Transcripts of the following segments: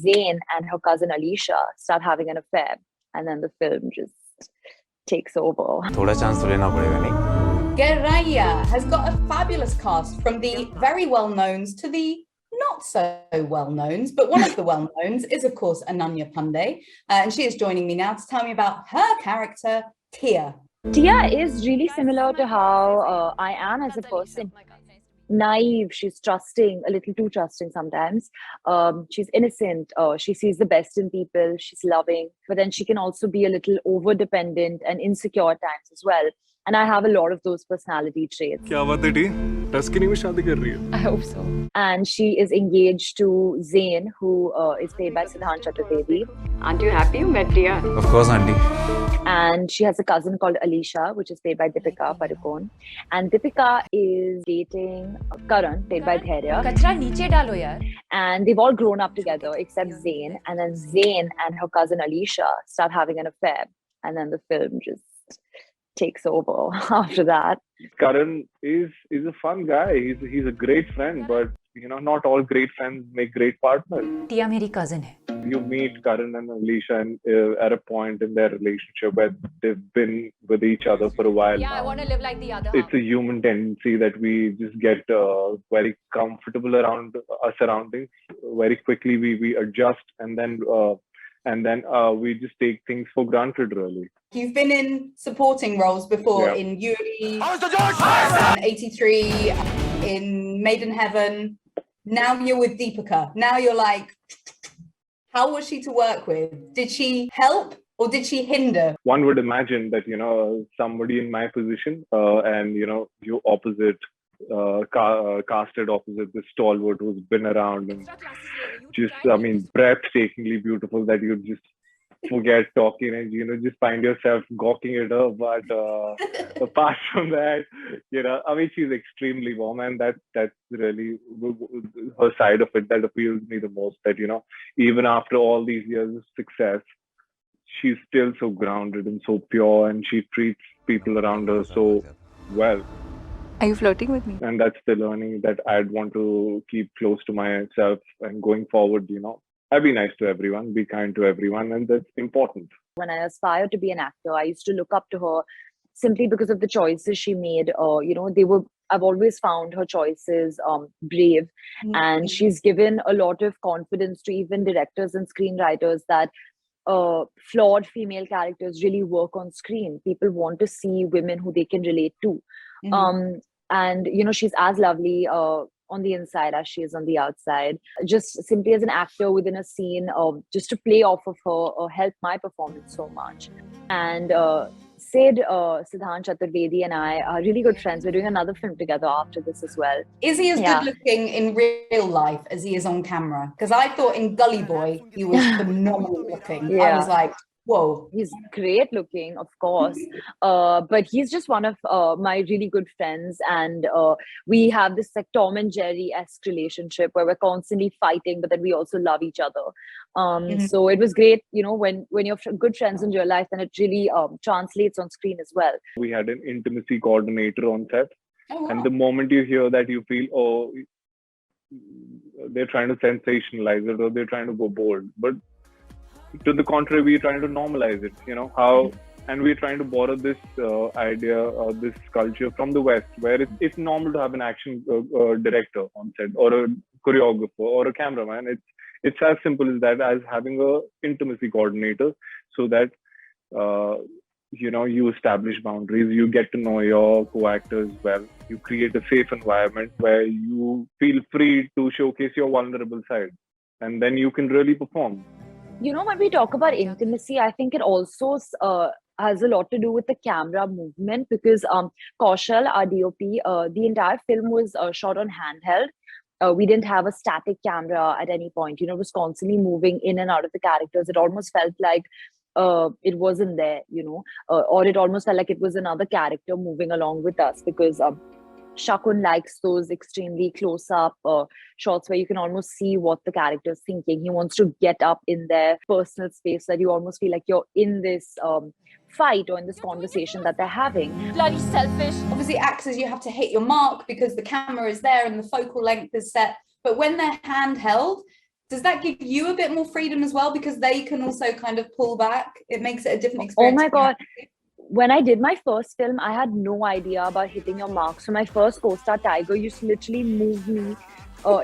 Zayn and her cousin Alisha start having an affair, and then the film just takes over. थोड़ा chance तो लेना पड़ेगा नहीं? Gehraiyaan has got a fabulous cast from the very well-knowns to the not so well-knowns, but one of the well-knowns is, of course, Ananya Panday. And she is joining me now to tell me about her character, Tia. Tia is really similar to how I am as a person. Naive, she's trusting, a little too trusting sometimes. She's innocent, she sees the best in people, she's loving, but then she can also be a little over-dependent and insecure at times as well. And I have a lot of those personality traits. क्या बात है T? Tuscany में शादी कर रही है? I hope so. And she is engaged to Zayn, who is played by Siddhant Chaturvedi. Aren't you happy you met Tia? Of course, auntie. And she has a cousin called Alisha, which is played by Deepika Padukone. And Deepika is dating Karan, played by Dhairya. कचरा नीचे डालो यार. And they've all grown up together except Zayn. And then Zayn and her cousin Alisha start having an affair. And then the film just takes over after that. Karan is a fun guy. He's a great friend, but not all great friends make great partners. Tia मेरी cousin है. You meet Karan and Alisha at a point in their relationship where they've been with each other for a while. Yeah, now. I want to live like the other. It's a human tendency that we just get very comfortable around our surroundings. Very quickly we adjust, and then we just take things for granted, really. You've been in supporting roles before in Yuri, in 83, in Made in Heaven. Now you're with Deepika. Now you're like, how was she to work with? Did she help or did she hinder? One would imagine that, somebody in my position and, you opposite, casted opposite this stalwart who's been around and just, breathtakingly beautiful that you just forget talking and, just find yourself gawking at her. But apart from that, she's extremely warm, and that's really her side of it that appeals me the most, that, even after all these years of success, she's still so grounded and so pure, and she treats people around her so well. Are you flirting with me? And that's the learning that I'd want to keep close to myself, and going forward, I'd be nice to everyone, be kind to everyone, and that's important. When I aspired to be an actor, I used to look up to her simply because of the choices she made. I've always found her choices brave, and she's given a lot of confidence to even directors and screenwriters that flawed female characters really work on screen. People want to see women who they can relate to. And she's as lovely on the inside as she is on the outside. Just simply as an actor within a scene, just to play off of her helped my performance so much. And Siddhant Chaturvedi and I are really good friends. We're doing another film together after this as well. Is he as good looking in real life as he is on camera? Because I thought in Gully Boy he was phenomenal looking. I was like, whoa. He's great looking, of course. But he's just one of my really good friends. And we have this like Tom and Jerry-esque relationship where we're constantly fighting, but then we also love each other. So it was great, when you're good friends in real life, then it really translates on screen as well. We had an intimacy coordinator on set. Oh, wow. And the moment you hear that, you feel, they're trying to sensationalize it, or they're trying to go bold. But to the contrary, we're trying to normalize it, and we're trying to borrow this idea or this culture from the West, where it's normal to have an action director on set, or a choreographer, or a cameraman. It's as simple as that, as having a intimacy coordinator, so that you establish boundaries, you get to know your co-actors well, you create a safe environment where you feel free to showcase your vulnerable side, and then you can really perform. When we talk about intimacy, I think it also has a lot to do with the camera movement, because Kaushal, our DOP, the entire film was shot on handheld. We didn't have a static camera at any point. It was constantly moving in and out of the characters. It almost felt like it wasn't there, or it almost felt like it was another character moving along with us, because Shakun likes those extremely close-up shots where you can almost see what the character is thinking. He wants to get up in their personal space, that you almost feel like you're in this fight or in this conversation that they're having. Bloody selfish. Obviously, actors, you have to hit your mark because the camera is there and the focal length is set. But when they're handheld, Does that give you a bit more freedom as well? Because they can also kind of pull back. It makes it a different Oh experience. my God. When I did my first film, I had no idea about hitting your mark. So my first co-star, Tiger, used to literally move me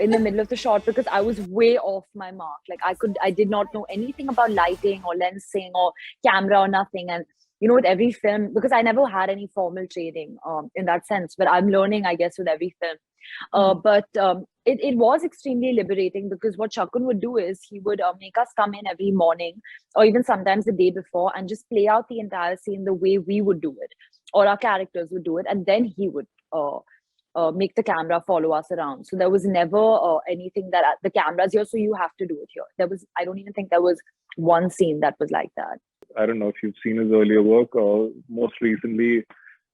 in the middle of the shot because I was way off my mark. Like I did not know anything about lighting or lensing or camera or nothing. And with every film, because I never had any formal training in that sense, but I'm learning, I guess, with every film. But it was extremely liberating because what Shakun would do is he would make us come in every morning or even sometimes the day before and just play out the entire scene the way we would do it or our characters would do it. And then he would make the camera follow us around. So there was never anything that the camera's here, so you have to do it here. I don't even think there was one scene that was like that. I don't know if you've seen his earlier work, most recently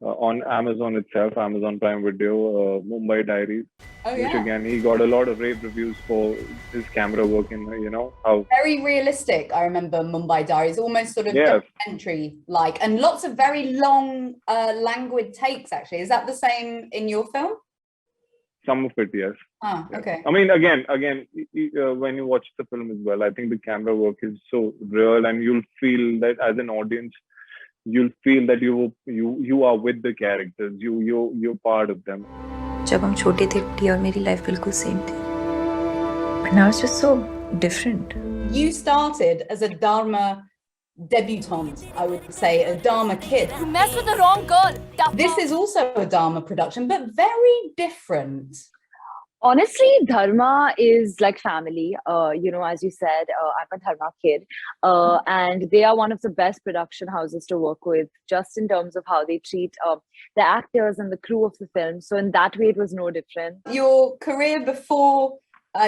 on Amazon itself, Amazon Prime Video, Mumbai Diaries. Oh, yeah. Which again, he got a lot of rave reviews for his camera work and how very realistic. I remember Mumbai Diaries, almost sort of documentary like, and lots of very long languid takes. Actually, is that the same in your film? Some of it, yes. Ah, okay. I mean, again, when you watch the film as well, I think the camera work is so real, and you'll feel that as an audience, you'll feel that you are with the characters. You're part of them. जब हम छोटे थे T और मेरी life बिल्कुल same थी. But now it's just so different. You started as a Dharma debutante, I would say, a Dharma kid. You messed with the wrong girl. This is also a Dharma production, but very different. Honestly, Dharma is like family. As you said, I'm a Dharma kid. And they are one of the best production houses to work with, just in terms of how they treat the actors and the crew of the film. So in that way, it was no different. Your career before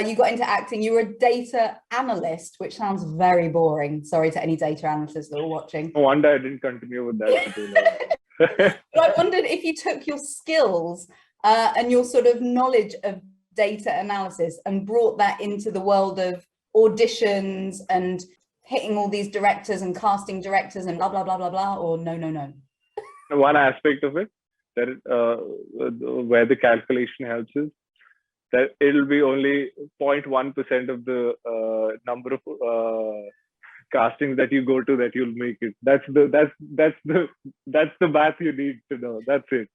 you got into acting, you were a data analyst, which sounds very boring. Sorry to any data analysts that are watching. No wonder I didn't continue with that. But I wondered if you took your skills and your sort of knowledge of data analysis and brought that into the world of auditions and hitting all these directors and casting directors and blah, blah, blah, blah, blah, or no. One aspect of it, that where the calculation helps is that it'll be only 0.1% of the number of castings that you go to that you'll make it. That's the math you need to know. That's it.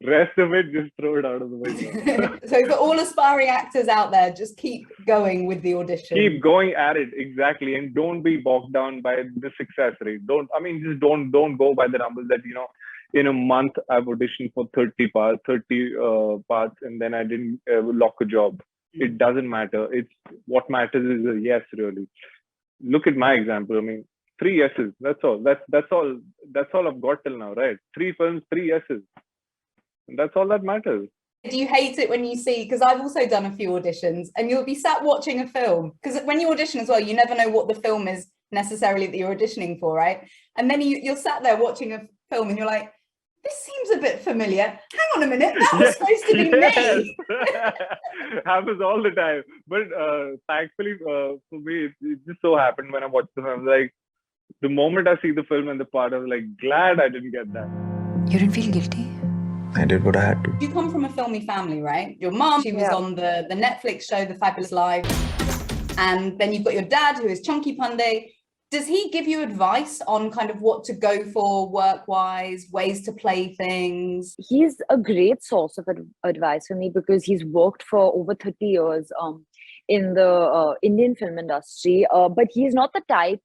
Rest of it, just throw it out of the window. So for all aspiring actors out there, just keep going with the audition. Keep going at it, exactly, and don't be bogged down by the success rate. Just don't go by the numbers that in a month I've auditioned for 30 parts and then I didn't lock a job. It doesn't matter. It's what matters is a yes, really. Look at my example. I mean, 3 yeses. That's all. That's all I've got till now, right? 3 films, 3 yeses. And that's all that matters. Do you hate it when you see, because I've also done a few auditions and you'll be sat watching a film, because when you audition as well, you never know what the film is necessarily that you're auditioning for, right? And then you're sat there watching a film and you're like, this seems a bit familiar. Hang on a minute, that was supposed to be me. Happens all the time. But thankfully for me, it just so happened when I watched the film, like the moment I see the film and the part, I was like, glad I didn't get that. You didn't feel guilty? I did what I had to. You come from a filmy family, right? Your mom, she was on the Netflix show, The Fabulous Life. And then you've got your dad, who is Chunky Panday. Does he give you advice on kind of what to go for work-wise, ways to play things? He's a great source of advice for me because he's worked for over 30 years in the Indian film industry. But he's not the type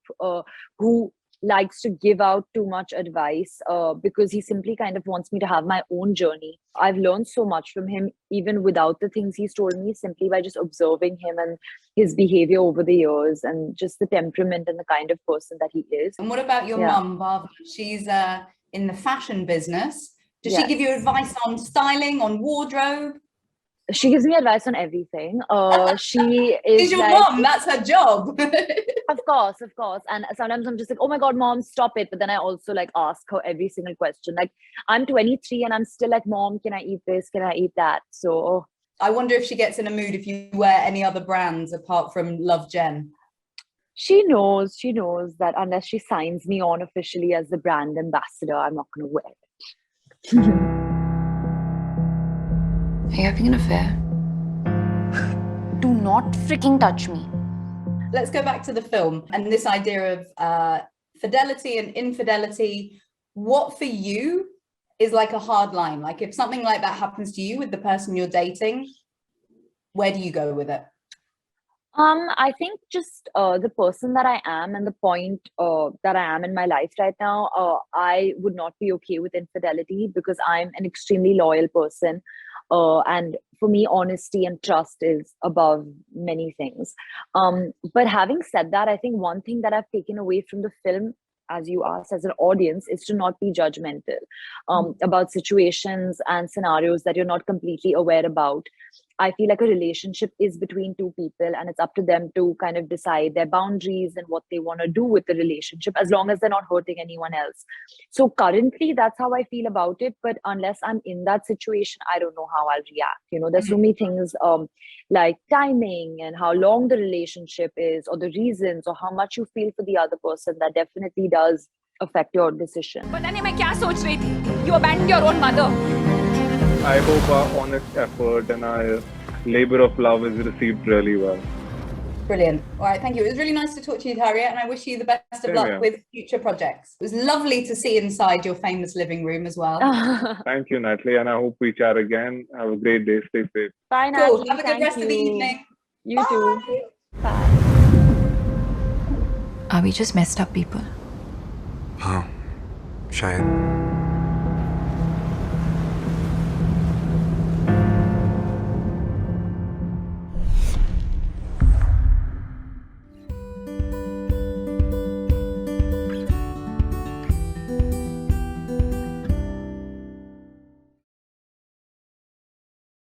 who likes to give out too much advice because he simply kind of wants me to have my own journey. I've learned so much from him, even without the things he's told me, simply by just observing him and his behavior over the years and just the temperament and the kind of person that he is. And what about your mum, Bhavana? She's in the fashion business. Does she give you advice on styling, on wardrobe? She gives me advice on everything. She is She's your mom, that's her job. Of course. And sometimes I'm just like, oh my God, mom, stop it. But then I also like ask her every single question. Like I'm 23 and I'm still like, mom, can I eat this? Can I eat that? So I wonder if she gets in a mood if you wear any other brands apart from Love Jen. She knows that unless she signs me on officially as the brand ambassador, I'm not going to wear it. Are you having an affair? Do not freaking touch me. let's go back to the film and this idea of fidelity and infidelity. What for you is like a hard line? Like if something like that happens to you with the person you're dating, where do you go with it? I think just the person that I am and the point that I am in my life right now, I would not be okay with infidelity because I'm an extremely loyal person. And for me, honesty and trust is above many things. But having said that, I think one thing that I've taken away from the film, as you asked, as an audience, is to not be judgmental about situations and scenarios that you're not completely aware about. I feel like a relationship is between two people and it's up to them to kind of decide their boundaries and what they want to do with the relationship, as long as they're not hurting anyone else. So currently, that's how I feel about it. But unless I'm in that situation, I don't know how I'll react. You know, there's so many things like timing and how long the relationship is, or the reasons, or how much you feel for the other person, that definitely does affect your decision. You abandoned your own mother. I hope our honest effort and our labor of love is received really well. Brilliant. All right, thank you. It was really nice to talk to you, Dhairya, and I wish you the best of Same luck here. with future projects. It was lovely to see inside your famous living room as well. Thank you, Natalie, and I hope we chat again. Have a great day. Stay safe. Bye, Cool. Natalie. Have a good Thank rest of the you. evening. You Bye. too. Bye. Are we just messed up people? हाँ शायद